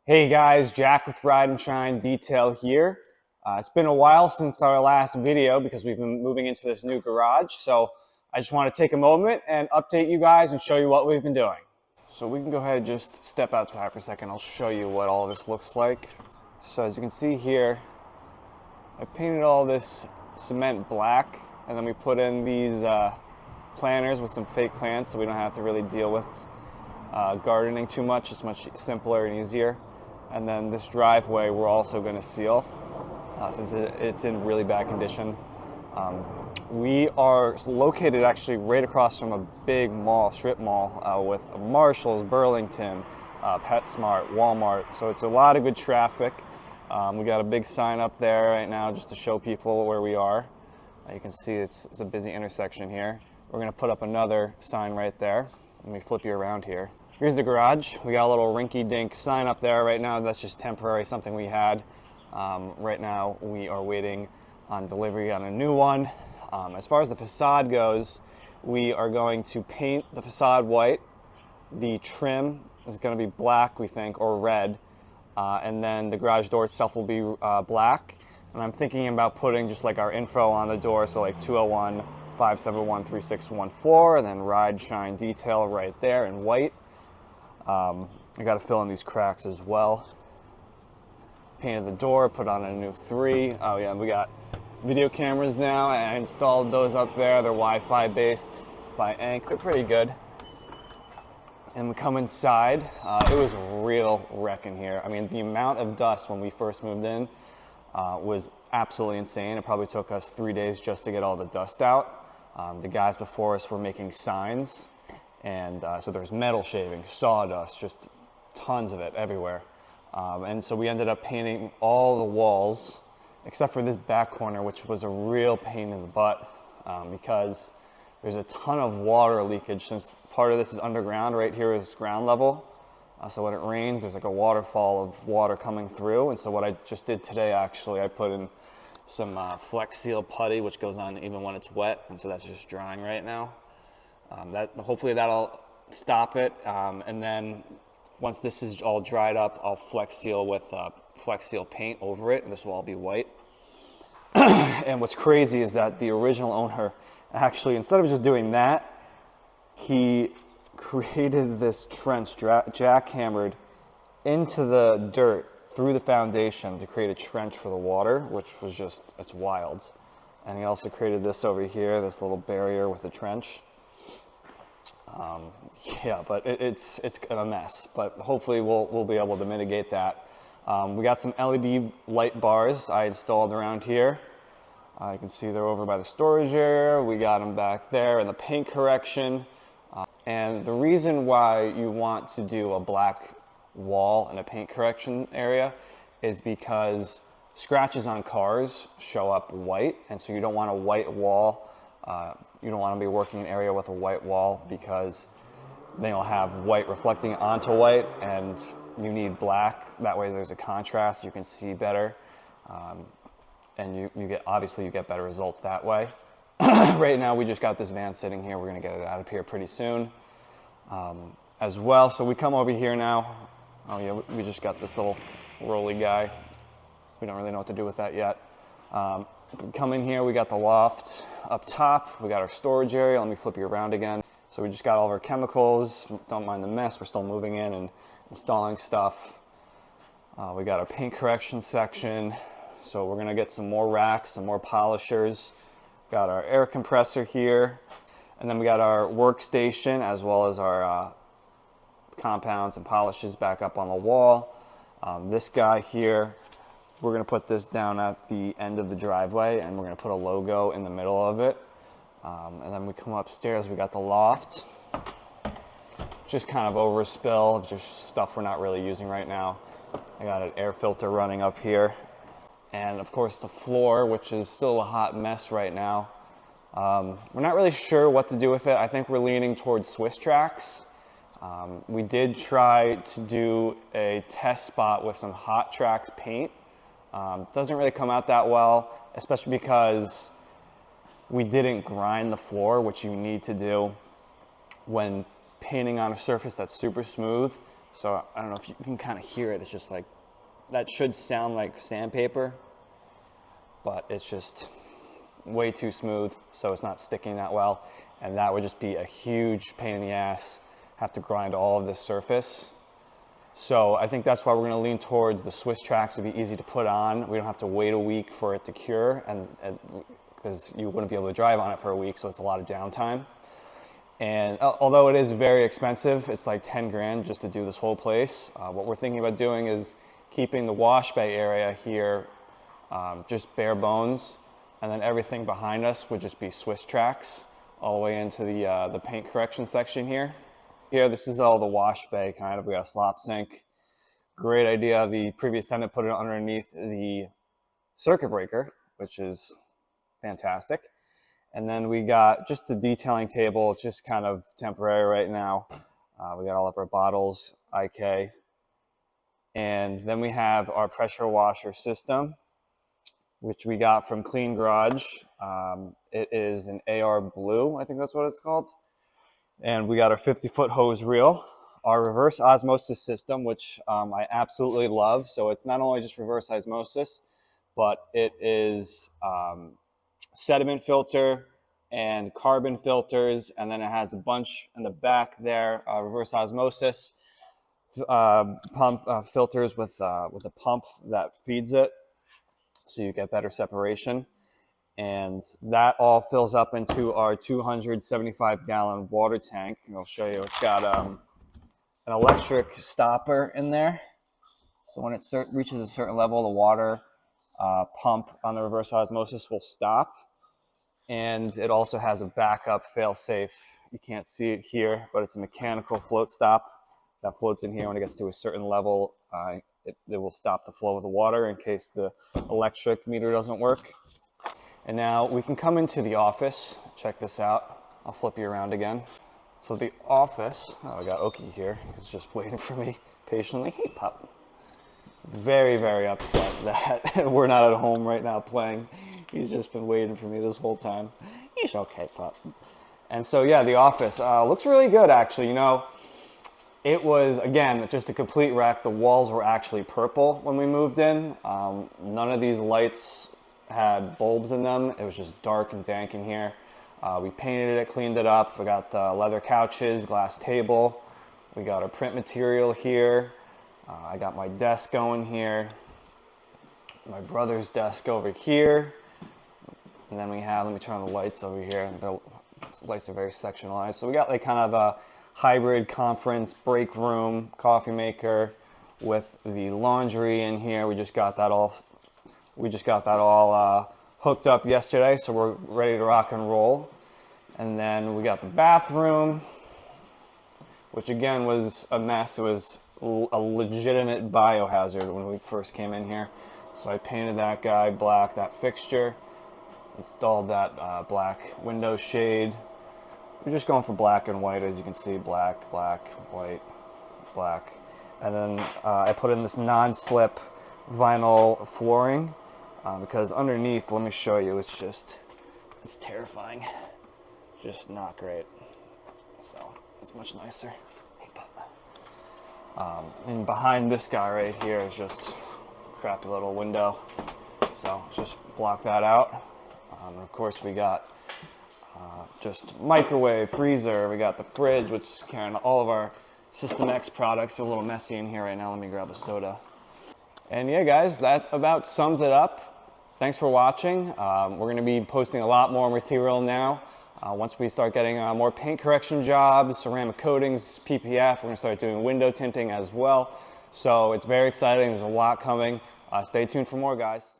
Hey guys, Jack with Ride and Shine Detail here. It's been a while since our last video because we've been moving into this new garage, so I just want to take a moment and update you guys and show you what we've been doing. So we can go ahead and just step outside for a second. I'll show you what all this looks like. So as you can see here, I painted all this cement black, and then we put in these planters with some fake plants so we don't have to really deal with gardening too much. It's much simpler and easier. And then this driveway we're also going to seal since it's in really bad condition. We are located actually right across from a big mall, strip mall, with Marshalls, Burlington, PetSmart, Walmart. So it's a lot of good traffic. We got a big sign up there right now just to show people where we are. You can see it's a busy intersection here. We're going to put up another sign right there. Let me flip you around here. Here's the garage. We got a little rinky-dink sign up there right now. That's just temporary, something we had. Right now we are waiting on delivery on a new one. As far as the facade goes, we are going to paint the facade white. The trim is going to be black, we think, or red. And then the garage door itself will be black. And I'm thinking about putting just like our info on the door, so like 201-571-3614, and then Ride Shine Detail right there in white. I got to fill in these cracks as well. Painted the door, put on a new 3. Oh yeah, we got video cameras now. I installed those up there. They're Wi-Fi based by Ank. They're pretty good. And we come inside. It was a real wreck in here. I mean, the amount of dust when we first moved in was absolutely insane. It probably took us 3 days just to get all the dust out. The guys before us were making signs, and so there's metal shavings, sawdust, just tons of it everywhere. And so we ended up painting all the walls, except for this back corner, which was a real pain in the butt because there's a ton of water leakage since part of this is underground. Right here is ground level. So when it rains, there's like a waterfall of water coming through. And so what I just did today, actually, I put in some Flex Seal putty, which goes on even when it's wet. And so that's just drying right now. Hopefully that'll stop it. And then once this is all dried up, I'll Flex Seal with Flex Seal paint over it. And this will all be white. And what's crazy is that the original owner, actually, instead of just doing that, he created this trench jackhammered into the dirt through the foundation to create a trench for the water, which was just, it's wild. And he also created this over here, this little barrier with the trench. Yeah, but it's a mess, but hopefully we'll be able to mitigate that. We got some LED light bars I installed around here. You can see they're over by the storage area. We got them back there in the paint correction. And the reason why you want to do a black wall in a paint correction area is because scratches on cars show up white, and so you don't want a white wall. You don't want to be working in an area with a white wall because then you'll have white reflecting onto white, and you need black. That way there's a contrast, you can see better, and you get better results that way. Right now we just got this van sitting here. We're going to get it out of here pretty soon as well. So we come over here now. Oh yeah, we just got this little rolly guy. We don't really know what to do with that yet. Come in here, we got the loft up top. We got our storage area. Let me flip you around again. So we just got all of our chemicals. Don't mind the mess. We're still moving in and installing stuff. We got our paint correction section. So we're going to get some more racks, some more polishers. Got our air compressor here, and then we got our workstation as well as our compounds and polishes back up on the wall. This guy here, we're going to put this down at the end of the driveway, and we're going to put a logo in the middle of it. And then we come upstairs, we got the loft. Just kind of overspill of just stuff we're not really using right now. I got an air filter running up here. And of course the floor, which is still a hot mess right now. We're not really sure what to do with it. I think we're leaning towards Swiss tracks. We did try to do a test spot with some Hot Tracks paint. Doesn't really come out that well, especially because we didn't grind the floor, which you need to do when painting on a surface that's super smooth. So I don't know if you can kind of hear it. It's just like, that should sound like sandpaper, but it's just way too smooth, so it's not sticking that well. And that would just be a huge pain in the ass, have to grind all of this surface. So I think that's why we're gonna lean towards the Swiss tracks. Would be easy to put on. We don't have to wait a week for it to cure, and because you wouldn't be able to drive on it for a week, so it's a lot of downtime. And although it is very expensive, it's like 10 grand just to do this whole place. What we're thinking about doing is keeping the wash bay area here just bare bones, and then everything behind us would just be Swiss tracks all the way into the paint correction section here. Here, this is all the wash bay kind of. We got a slop sink. Great idea. The previous tenant put it underneath the circuit breaker, which is fantastic. And then we got just the detailing table. It's just kind of temporary right now. We got all of our bottles, IK. And then we have our pressure washer system, which we got from Clean Garage. It is an AR Blue, I think that's what it's called. And we got our 50-foot hose reel, our reverse osmosis system, which I absolutely love. So it's not only just reverse osmosis, but it is sediment filter and carbon filters, and then it has a bunch in the back there, reverse osmosis pump filters with a pump that feeds it, so you get better separation. And that all fills up into our 275-gallon water tank. And I'll show you. It's got an electric stopper in there. So when it reaches a certain level, the water pump on the reverse osmosis will stop. And it also has a backup fail-safe. You can't see it here, but it's a mechanical float stop that floats in here. When it gets to a certain level, it will stop the flow of the water in case the electric meter doesn't work. And now we can come into the office. Check this out. I'll flip you around again. So the office, oh, I got Oki here. He's just waiting for me patiently. Hey, pup. Very, very upset that we're not at home right now playing. He's just been waiting for me this whole time. He's okay, pup. And so, yeah, the office looks really good, actually. You know, it was, again, just a complete wreck. The walls were actually purple when we moved in. None of these lights had bulbs in them. It was just dark and dank in here. We painted it, cleaned it up. We got the leather couches, glass table. We got our print material here. I got my desk going here. My brother's desk over here. And then we have, let me turn on the lights over here. The lights are very sectionalized. So we got like kind of a hybrid conference break room, coffee maker with the laundry in here. We just got that all hooked up yesterday, so we're ready to rock and roll. And then we got the bathroom, which again was a mess. It was a legitimate biohazard when we first came in here. So I painted that guy black, that fixture, installed that black window shade. We're just going for black and white, as you can see, black, black, white, black. And then I put in this non-slip vinyl flooring. Because underneath, let me show you, it's terrifying. Just not great. So it's much nicer. Hey, pup. And behind this guy right here is just a crappy little window. So just block that out. And of course we got just microwave, freezer. We got the fridge, which is carrying all of our System X products. They're a little messy in here right now. Let me grab a soda. And yeah, guys, that about sums it up. Thanks for watching. We're going to be posting a lot more material now. Once we start getting more paint correction jobs, ceramic coatings, PPF, we're going to start doing window tinting as well. So it's very exciting. There's a lot coming. Stay tuned for more, guys.